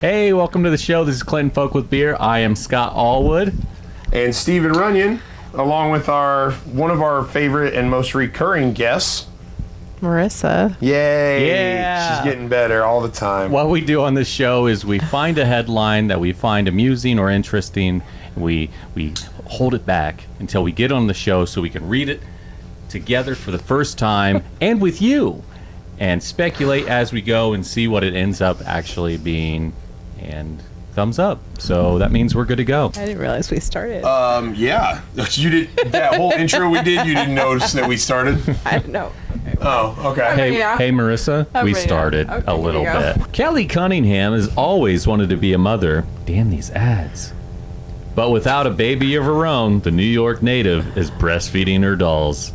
Hey, welcome to the show. This is Clinton Folk with Beer. I am Scott Allwood. And Stephen Runyon, along with one of our favorite and most recurring guests, Marissa. Yay! Yeah. She's getting better all the time. What we do on this show is we find a headline that we find amusing or interesting, and we hold it back until we get on the show so we can read it together for the first time and with you, and speculate as we go and see what it ends up actually being. And thumbs up. So that means we're good to go. I didn't realize we started. Yeah. You did that whole intro we did. You didn't notice that we started. I don't know. Oh, okay. Hey, Marissa, we started a little bit. Kelly Cunningham has always wanted to be a mother. Damn these ads. But without a baby of her own, the New York native is breastfeeding her dolls.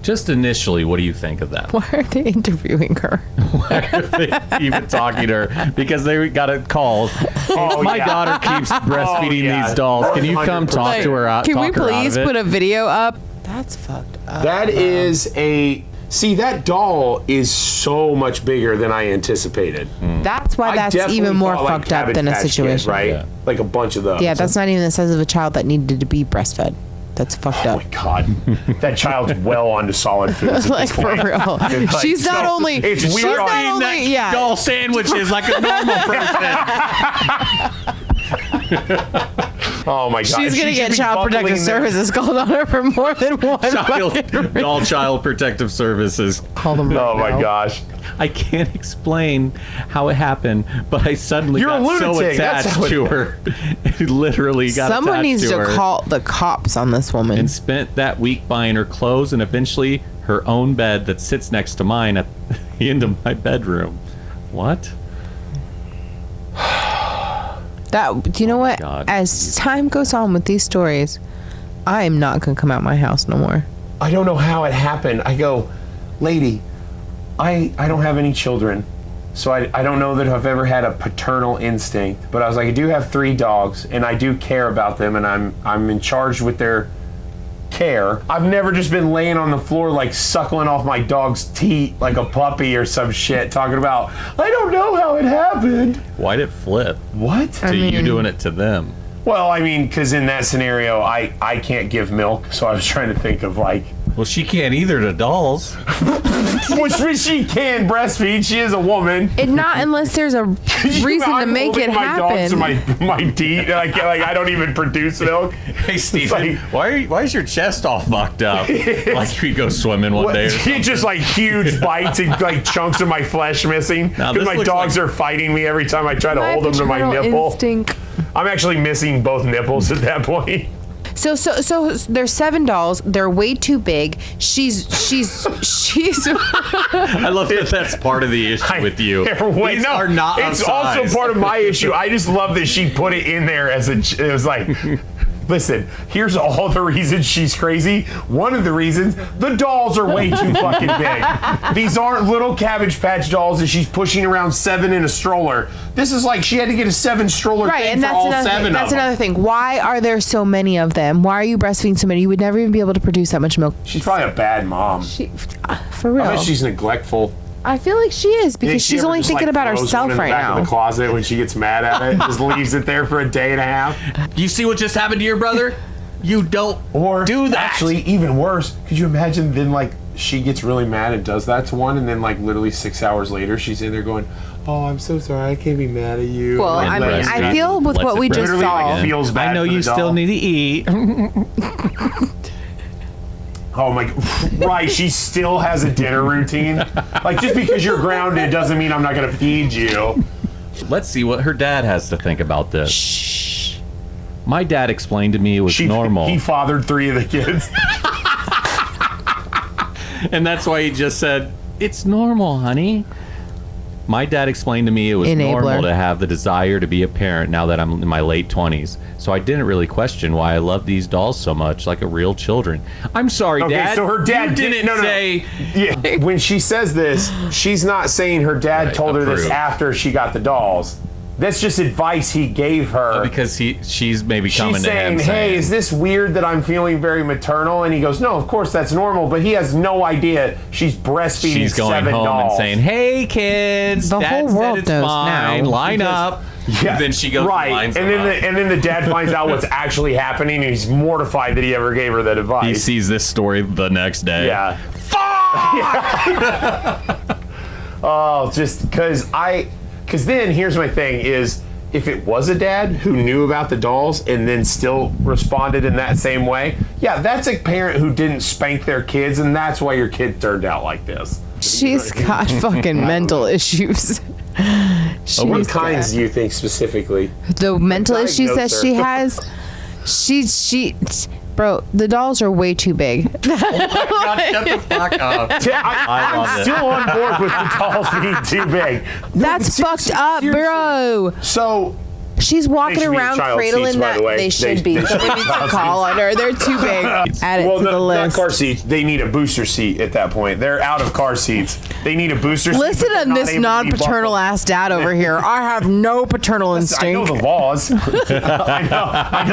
Just initially, what do you think of that? Why are they interviewing her? Why are they even talking to her? Because they got a call. My daughter keeps breastfeeding these dolls. Can you come 100%. talk to her out? Can we talk her out please of it? put a video up? That's fucked up. That is See, that doll is so much bigger than I anticipated. That's why I that's definitely even more thought, like, fucked up Cabbage than a Patch Kid, situation. right? Yeah. Like a bunch of those. Yeah, that's not even the size of a child that needed to be breastfed. That's fucked Oh up. my god, that child's well onto solid foods. Like, for real. It's like, She's not so- only. it's she's weird not eating only. Yeah. doll sandwiches like a normal person. Oh my god, She's gonna She should get be Child Protective buckling them. Services called on her for more than one. Child Protective Services. Call them. Oh my now. gosh. I can't explain how it happened, but I suddenly You're a got so lunatic. That's attached how it- to her. It literally got Someone attached needs to her call the cops on this woman. and spent that week buying her clothes and eventually her own bed that sits next to mine at the end of my bedroom. What? Do you know what? God. As time goes on with these stories, I am not gonna come out my house no more. I don't know how it happened. I go, lady, I don't have any children, so I don't know that I've ever had a paternal instinct. But I was like, I do have 3 dogs, and I do care about them, and I'm in charge with their care. I've never just been laying on the floor like suckling off my dog's teat like a puppy or some shit, talking about I don't know how it happened. Why'd it flip What? to you doing it to them? Well, I mean, because in that scenario, I can't give milk, so I was trying to think of like. Well, she can't either to dolls. Which she can breastfeed. She is a woman. And not unless there's a reason to I'm make it holding my dogs to happen. my teeth. Like I don't even produce milk. Hey, Steven, like- why is your chest all fucked up? Like we go swimming one day or something. It's just like huge bites and like chunks of my flesh missing. Now, Because this my looks dogs like- are fighting me every time I try to hold them to my paternal nipple. instinct. I'm actually missing both nipples at that point. So there's 7 dolls. They're way too big. She's. I love that that's part of the issue with you. Wait, These no, are not of it's also size. part of my issue. I just love that she put it in there as it was like, listen, here's all the reasons she's crazy. One of the reasons, the dolls are way too fucking big. These aren't little Cabbage Patch dolls that she's pushing around 7 in a stroller. This is like she had to get a 7 stroller Right, thing and for that's all another 7 thing. of That's them. another thing. Why are there so many of them? Why are you breastfeeding so many? You would never even be able to produce that much milk. She's probably a bad mom. For real. I bet she's neglectful. I feel like she is You think because she she's ever only just, thinking like, about throws herself one in the right back of now. the closet when she gets mad at it, just leaves it there for a day and a half. You see what just happened to your brother? You don't Or do that. Actually, even worse, could you imagine then like she gets really mad and does that to one, and then like literally 6 hours later she's in there going, "Oh, I'm so sorry, I can't be mad at you." Well, Like, I mean, let's I not- feel with Lets what it we just Literally, like, saw. feels bad I know for the you still doll. need to eat. Oh my, right? She still has a dinner routine. Like just because you're grounded doesn't mean I'm not gonna feed you. Let's see what her dad has to think about this. Shh. My dad explained to me it was normal. He fathered 3 of the kids. And that's why he just said, "It's normal, honey." My dad explained to me it was Enabler. normal to have the desire to be a parent now that I'm in my late 20s. So I didn't really question why I love these dolls so much, like a real children. I'm sorry, Okay, Dad. so her dad you didn't no. say. Yeah. When she says this, she's not saying her dad Right, told her this approved. after she got the dolls. That's just advice he gave her. Because she's maybe coming She's to him saying, hey, is this weird that I'm feeling very maternal? And he goes, no, of course that's normal. But he has no idea she's breastfeeding she's going 7 home dolls. and saying, hey, kids, The Dad whole said world it's knows fine. now. Line Because- up. And then she goes right, and lines and them then up. and then the dad finds out what's actually happening, and he's mortified that he ever gave her that advice. He sees this story the next day. Yeah. Oh, just because then here's my thing is, if it was a dad who knew about the dolls and then still responded in that same way, yeah, that's a parent who didn't spank their kids, and that's why your kid turned out like this. She's got fucking mental issues. What kinds do you think specifically? The mental issues that diagnose she her. has, she, bro, the dolls are way too big. Shut the fuck up. I love I'm it. still on board with the dolls being too big. That's fucked up, bro. So She's walking They should be around child cradling seats, by that. the way. They should be. They should We be need to child call on her. They're too big. Add it to the not list. car seats. They need a booster seat at that point. They're out of car seats. They need a booster seat. Listen but they're to not this able to be non-paternal buckled. ass dad over here. I have no paternal I know instinct. the laws. I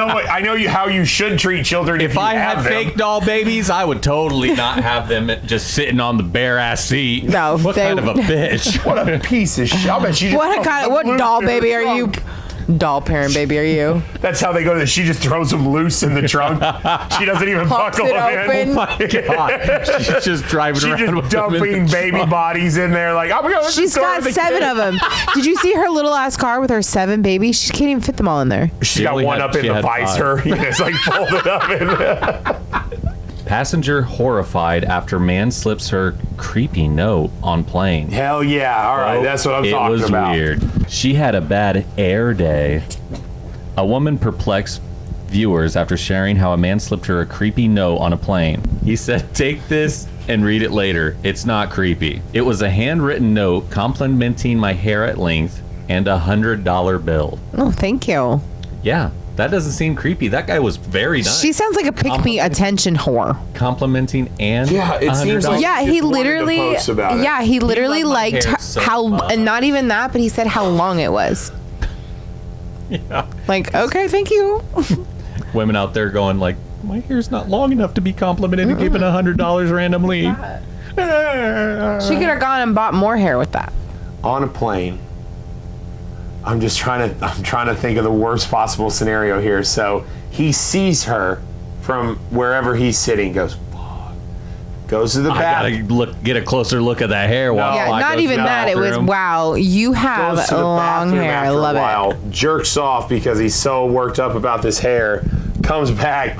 know how you should treat children if If you I have had them. fake doll babies, I would totally not have them just sitting on the bare ass seat. No, what they- kind of a bitch? What a piece of shit. I bet she just What throws kind? them What loose doll in the baby are you? trunk. Doll parent baby are you? That's how they go to she just throws them loose in the trunk. She doesn't even Pops buckle it them open. in. My God, she's just driving She's around just with them in dumping the baby trunk. bodies in there like, I'm going to She's got 7 of them. Did you see her little ass car with her 7 babies? She can't even fit them all in there. She's got only one had- up in she the had 5. visor. You know, it's like folded up in there. Passenger horrified after man slips her creepy note on plane. Hell yeah. All right. That's what I'm it talking was about. weird. She had a bad air day. A woman perplexed viewers after sharing how a man slipped her a creepy note on a plane. He said, take this and read it later. It's not creepy. It was a handwritten note complimenting my hair at length and a $100 bill. Oh, thank you. Yeah, that doesn't seem creepy. That guy was very nice. She sounds like a pick me attention whore. Complimenting and Yeah, it seems $100. like- Yeah, just he wanted to literally. post about it. Yeah, he literally love my liked hair so how, much. and not even that, but he said how long it was. Yeah. Like, okay, thank you. Women out there going like, my hair's not long enough to be complimented and given $100 randomly. She could have gone and bought more hair with that. On a plane. I'm trying to think of the worst possible scenario here. So he sees her from wherever he's sitting, goes, fuck. Goes to the I gotta bathroom. get a closer look at that hair. While Yeah, I not go even to the that. It was, bathroom. wow, you have Goes to the long bathroom hair. I after love a it. while, jerks off because he's so worked up about this hair, comes back,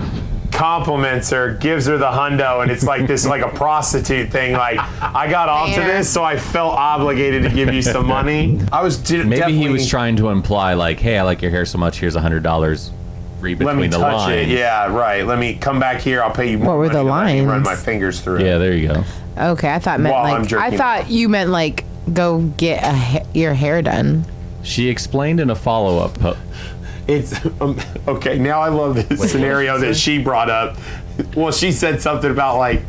compliments her, gives her the hundo, and it's like this, like a prostitute thing. Like, I got onto Fair. this, so I felt obligated to give you some money. I was Maybe he was trying to imply like, hey, I like your hair so much. Here's $100. Read Let me between the touch lines. it. Yeah, right. Let me come back here. I'll pay you more. What were the money to let me Run lines? my fingers through. Yeah, it. there you go. Okay, I thought meant While I'm like jerking I thought off. you meant like go get your hair done. She explained in a follow-up post. It's okay. Now I love this scenario that she brought up. Well, she said something about like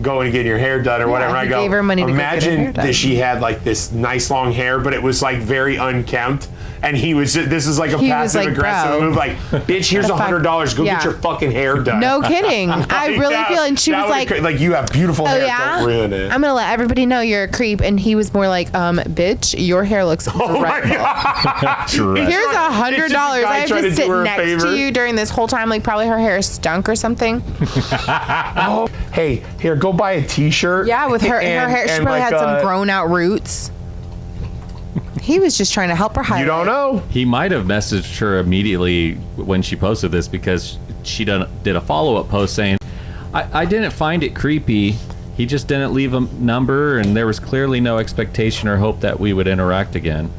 going to get your hair done or whatever. he I go, gave her money to go get her imagine hair done. that she had like this nice long hair, but it was like very unkempt. And he was just, this is like a He was passive like, aggressive bro. move. Like, bitch, here's The fuck- $100. Go yeah. get your fucking hair done. No kidding. I really That- feel, and she that was would like, like you have beautiful oh hair. yeah, Don't ruin it. I'm gonna let everybody know you're a creep. And he was more like, bitch, your hair looks Oh my dreadful. God. Here's It's $100. just a guy I have trying to do sit her a next favor. to you during this whole time. Like probably her hair stunk or something. Hey, here, go buy a T-shirt. Yeah, with her hair, she and probably like, had some grown out roots. He was just trying to help her hide. You don't know. He might have messaged her immediately when she posted this because she did a follow-up post saying, I didn't find it creepy. He just didn't leave a number, and there was clearly no expectation or hope that we would interact again.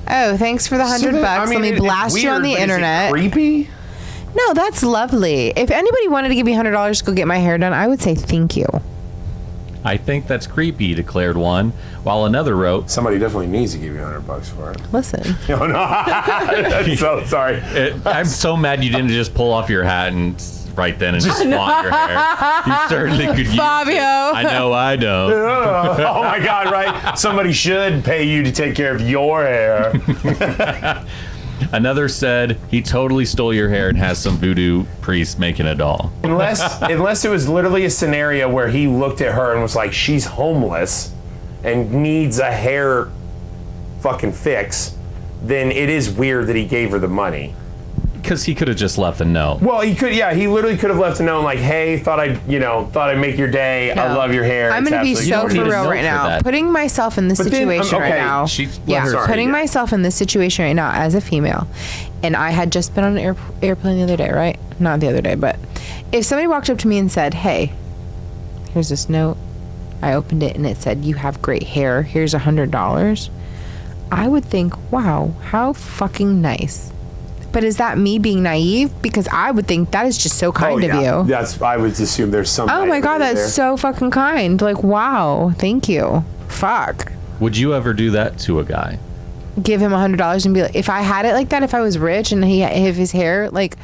Oh, thanks for the $100 bucks. Let me blast you on the internet. Creepy. No, that's lovely. If anybody wanted to give me $100 to go get my hair done, I would say thank you. I think that's creepy, declared one, while another wrote, Somebody definitely needs to give you $100 for it. Listen, Oh no! I'm so sorry. I'm so mad you didn't just pull off your hat and right then and just flaunt your hair. You certainly could use Fabio. it. I know I don't. Oh my God, right? Somebody should pay you to take care of your hair. Another said he totally stole your hair and has some voodoo priest making a doll. Unless it was literally a scenario where he looked at her and was like, she's homeless and needs a hair fucking fix, then it is weird that he gave her the money. Because he could have just left a note. Well, he could, yeah. He literally could have left a note like, "Hey, thought I'd make your day. I No. love your hair." I'm It's going to be absolutely so don't for need a real note right for now. that. Putting myself in this But then, situation okay, right now. Sorry, Myself in this situation right now as a female, and I had just been on an airplane the other day, right? Not the other day, but if somebody walked up to me and said, "Hey, here's this note," I opened it and it said, "You have great hair. Here's $100." I would think, "Wow, how fucking nice." But is that me being naive? Because I would think that is just so kind of you. I would assume there's some. Oh my God, naivety that's so fucking kind. Like, wow, thank you. Fuck. Would you ever do that to a guy? Give him $100 and be like, if I had it like that, if I was rich and he if his hair, like,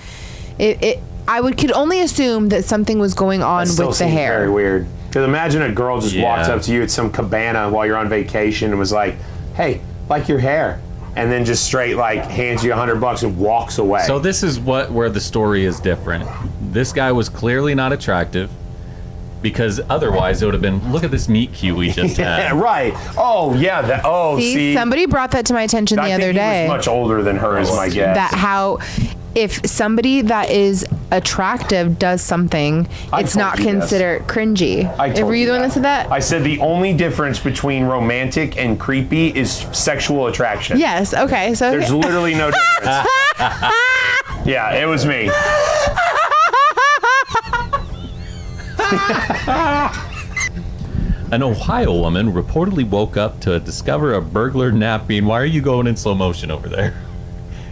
could only assume that something was going on That still with the seems hair. Very weird. Because imagine a girl just walks Yeah. up to you at some cabana while you're on vacation and was like, "Hey, like your hair," and then just straight like hands you $100 and walks away. So this is where the story is different. This guy was clearly not attractive, because otherwise it would have been, look at this meet cute we just yeah, had. right. Oh yeah. See, Somebody brought that to my attention the I other think he day. was much older than her, is my guess. That how if somebody that is attractive does something, I it's told not you this. considered cringy. I told Were you the one that said that? I said the only difference between romantic and creepy is sexual attraction. Yes. Okay. So There's literally no difference. Yeah, it was me. An Ohio woman reportedly woke up to discover a burglar napping. Why are you going in slow motion over there?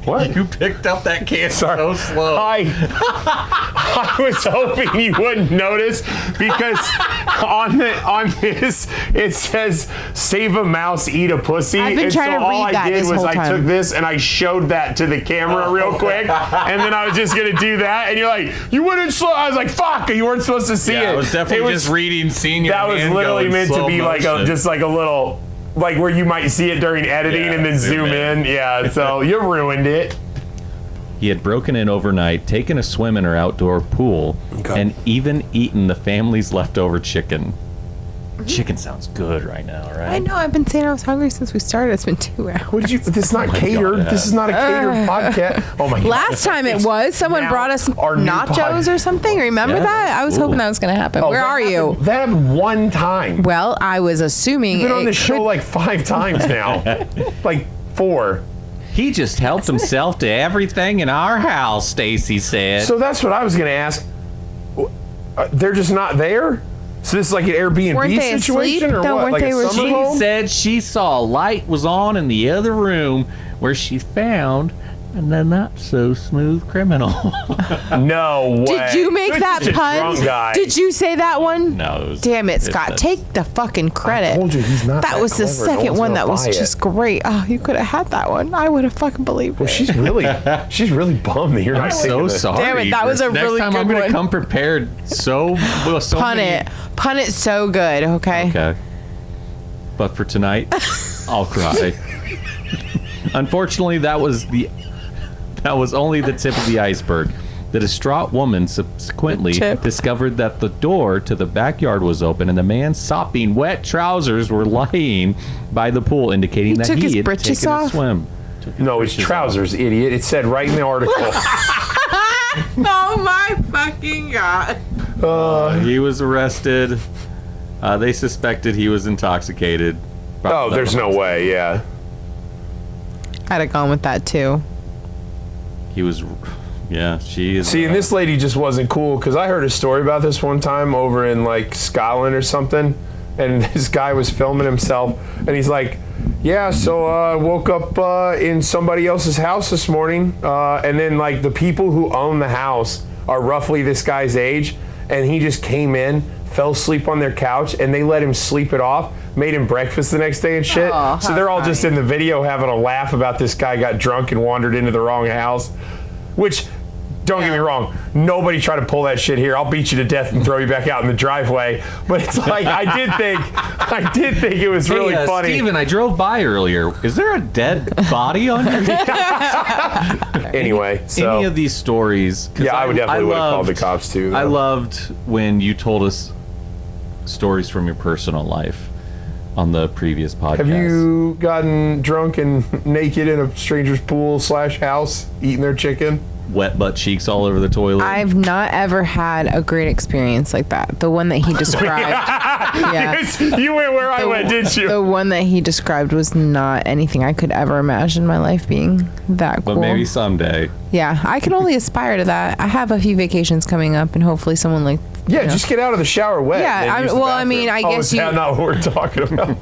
What? You picked up that can so slow. I was hoping you wouldn't notice, because on this it says "save a mouse, eat a pussy." I've been and trying so to all read I that did this was whole I time. took this and I showed that to the camera real quick, and then I was just gonna do that, and you're like, "You wouldn't slow." I was like, "Fuck, you weren't supposed to see it." I was definitely It was- just reading, seeing your That was hand literally go in meant to slow be like motion. a little, like where you might see it during editing Yeah, and then zoom in. Yeah, so you ruined it. He had broken in overnight, taken a swim in her outdoor pool, Okay. and even eaten the family's leftover chicken. Chicken sounds good right now, right? I know. I've been saying I was hungry since we started. It's been 2 hours. What did you? This is not my catered. God. This is not a catered podcast. Oh my god! Last time it was, someone Now, brought us our new nachos pod- or something. Remember Yeah, that? I was cool. hoping that was going to happen. Oh, Where that are you? happened- That happened one time. Well, I was assuming You've been on it this show could- like 5 times now, like 4. He just helped himself to everything in our house, Stacy said. So that's what I was going to ask. They're just not there. So this is like an Airbnb Weren't they situation, asleep? or No, what? weren't Like they a were summer She home? said she saw a light was on in the other room where she found the not so smooth criminal. No way. Did you make It's that just a pun? drunk guy. Did you say that one? No, it was- Damn it, it's Scott. a- Take the fucking credit. I told you he's not That was the clever. No second one's one gonna that was buy it. just great. Oh, you could have had that one. I would have fucking believed Well, it. she's really bummed that you're not I'm taking so this. sorry. Damn it, that was a Next really time I'm good gonna one. come prepared. So Pun many- it. Pun it so good, okay? Okay. But for tonight, I'll cry. Unfortunately, that was only the tip of the iceberg. The distraught woman subsequently Tip. discovered that the door to the backyard was open and the man's sopping wet trousers were lying by the pool, indicating that took his he had britches taken a off? swim. No, it's trousers, idiot. It said right in the article. Oh my fucking god. He was arrested. They suspected he was intoxicated. Oh, there's no way. Yeah. I'd have gone with that too. He was. Yeah, she is. See, and this lady just wasn't cool, because I heard a story about this one time over in like Scotland or something, and this guy was filming himself, and he's like, "Yeah, so I woke up in somebody else's house this morning, and then like the people who own the house are roughly this guy's age, and he just came in, fell asleep on their couch, and they let him sleep it off, made him breakfast the next day and shit. Aw, so they're all just in the video having a laugh about this guy got drunk and wandered into the wrong house, which Don't get me wrong. Nobody try to pull that shit here. I'll beat you to death and throw you back out in the driveway. But it's like I did think it was really funny. Steven, I drove by earlier. Is there a dead body on your Anyway, so any of these stories? yeah, I would definitely would have called the cops too. I though. loved when you told us stories from your personal life on the previous podcast. Have you gotten drunk and naked in a stranger's pool / house eating their chicken? wet butt cheeks all over the toilet? I've not ever had a great experience like that. The one that he described. Yeah. You went where I went, didn't you? The one that he described was not anything I could ever imagine my life being that cool. But maybe someday. Yeah, I can only aspire to that. I have a few vacations coming up, and hopefully someone like. Yeah, just get out of the shower wet. Yeah, and use the I mean, I bathroom. guess is that not what we're talking about?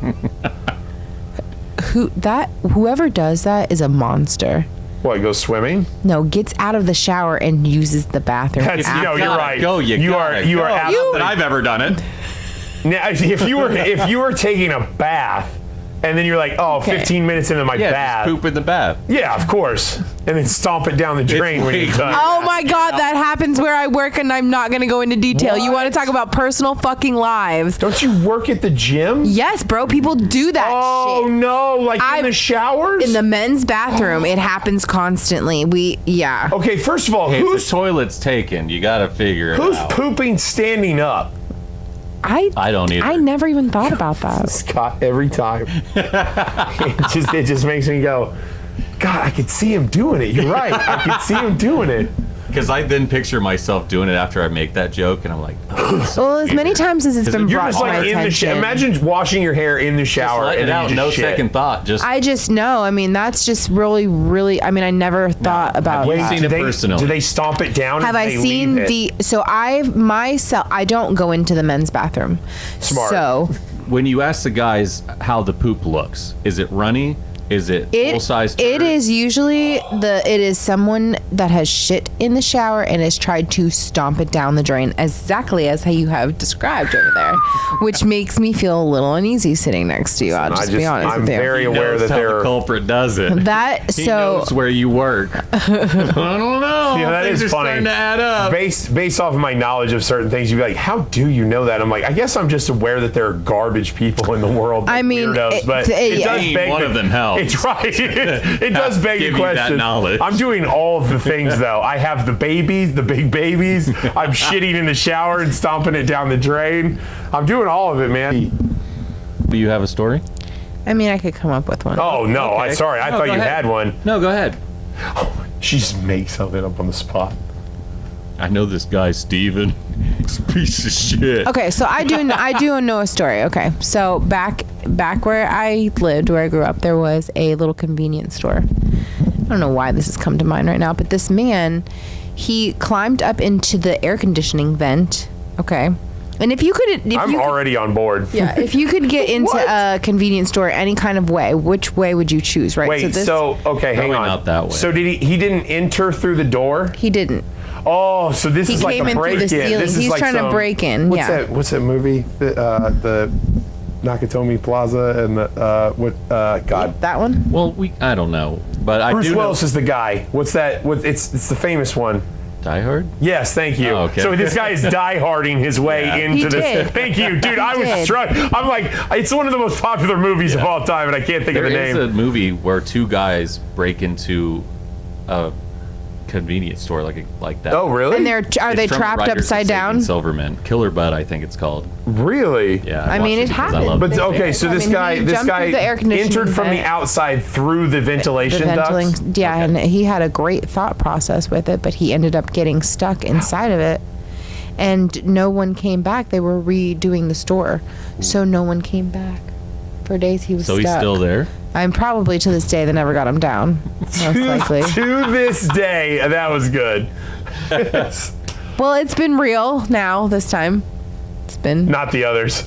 Whoever does that is a monster. What, go swimming? No, gets out of the shower and uses the bathroom. That's, after. you're right. Go, you are Not that I've ever done it. Now, if you were taking a bath and then you're like, oh, Okay. 15 minutes into my bath. Just poop in the bath. Yeah, of course. And then stomp it down the drain when you're done. Oh my God, that happens where I work, and I'm not going to go into detail. You want to talk about personal fucking lives? Don't you work at the gym? Yes, bro. People do that Oh, shit. no. Like in the showers? In the men's bathroom, it happens constantly. Okay, first of all, If the who's toilet's taken, you got to figure it out. pooping standing up? I don't either. I never even thought about that. Scott, every time. it just makes me go, God, I could see him doing it. You're right. I could see him doing it. Because I then picture myself doing it after I make that joke, and I'm like, oh, Well, as many times as it's been You're brought just to my like in the attention. Imagine washing your hair in the shower let and it then out, you just no shit. second thought. Just I just know. I mean, that's just really, really. I mean, I never thought about Wait, that. seen it personally. Do they stomp it down? Have or do I they seen leave it? So I don't go into the men's bathroom. Smart. So when you ask the guys how the poop looks, is it runny? Is it full size? it is usually it is someone that has shit in the shower and has tried to stomp it down the drain, exactly as how you have described over there, which makes me feel a little uneasy sitting next to you. I'll just be honest I'm with you. very aware that how there the are. culprit does it. That He so knows where you work. I don't know. Yeah, that Things is are funny. starting to add up. Based off of my knowledge of certain things, you'd be like, "How do you know that?" I'm like, I guess I'm just aware that there are garbage people in the world. I mean, weirdos, but it- it does Being beg one the- of them helps. It's right. It does beg Give the you that question. knowledge. I'm doing all of the things though. I have the babies, the big babies. I'm shitting in the shower and stomping it down the drain. I'm doing all of it, man. Do you have a story? I mean, I could come up with one. Oh no! Okay. I thought go you ahead. had one. No, go ahead. She just makes something up on the spot. I know this guy, Steven. He's a piece of shit. Okay, so I do know a story. Okay, so back where I lived, where I grew up, there was a little convenience store. I don't know why this has come to mind right now, but this man, he climbed up into the air conditioning vent. Okay, and if you could, Already on board. yeah, if you could get into a convenience store any kind of way, which way would you choose? Right. Wait, hang okay, hang Probably on. not that way. So he didn't enter through the door? he didn't. Oh, so this He is like came a in through break-in. the ceiling. This is He's like trying to some- break in, What's yeah. that? What's that movie? The Nakatomi Plaza and the God. That one. Well, I don't know, but I Bruce do Willis know. is the guy. What's that? It's the famous one. Die Hard? Yes, thank you. Oh, okay. So this guy is die-harding his way Yeah. into He this. did. Thank you, dude. I was did. struck. I'm like, it's one of the most popular movies of all time, and I can't think There of the is name. a movie where two guys break into a convenience store like that. Oh, really? And are It's they from trapped Writers of upside Saving down? Silverman. Killer Butt, I think it's called. Really? Yeah. I mean, watched it because I happened. love But it. okay, so I this mean, guy he jumped through the air conditioning entered from the vent. outside through the ventilation ducts. ventilating. Yeah, and he had a great thought process with it, but he ended up getting stuck inside of it, and no one came back. They were redoing the store, so no one came back. For days he was So stuck. he's still there? I'm probably to this day they never got him down. Most likely. To this day, that was good. Well, it's been real now. This time, it's been Not the others.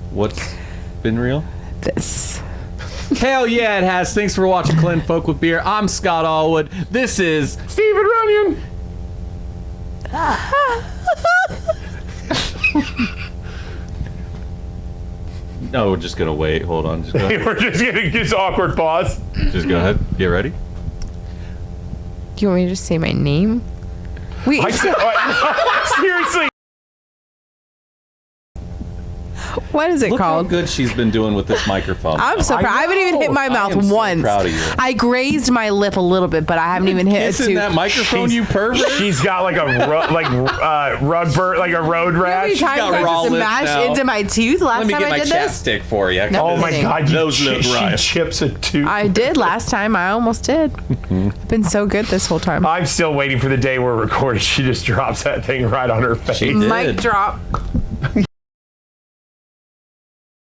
What's been real? this. Hell yeah, it has. Thanks for watching Clean Folk with Beer. I'm Scott Allwood. This is Steven Runyon. No, we're just gonna wait. Hold on. Just go ahead. We're just getting this awkward pause. Just go ahead. Get ready. Do you want me to just say my name? We, Seriously. what is it Look how called? good she's been doing with this microphone. I'm so proud. I haven't even hit my I mouth am so once. proud of you. I grazed my lip a little bit, but I haven't even hit it Kissing that microphone, you pervert. She's got like a rug burn, like a road How many rash. times got I raw just lips mashed now. into my tooth last Let me time get I my did this? chapstick for you. No. Oh my God! Those look right. She chips a tooth. I did last time. I almost did. I've been so good this whole time. I'm still waiting for the day we're recording. She just drops that thing right on her face. She did. Mic drop.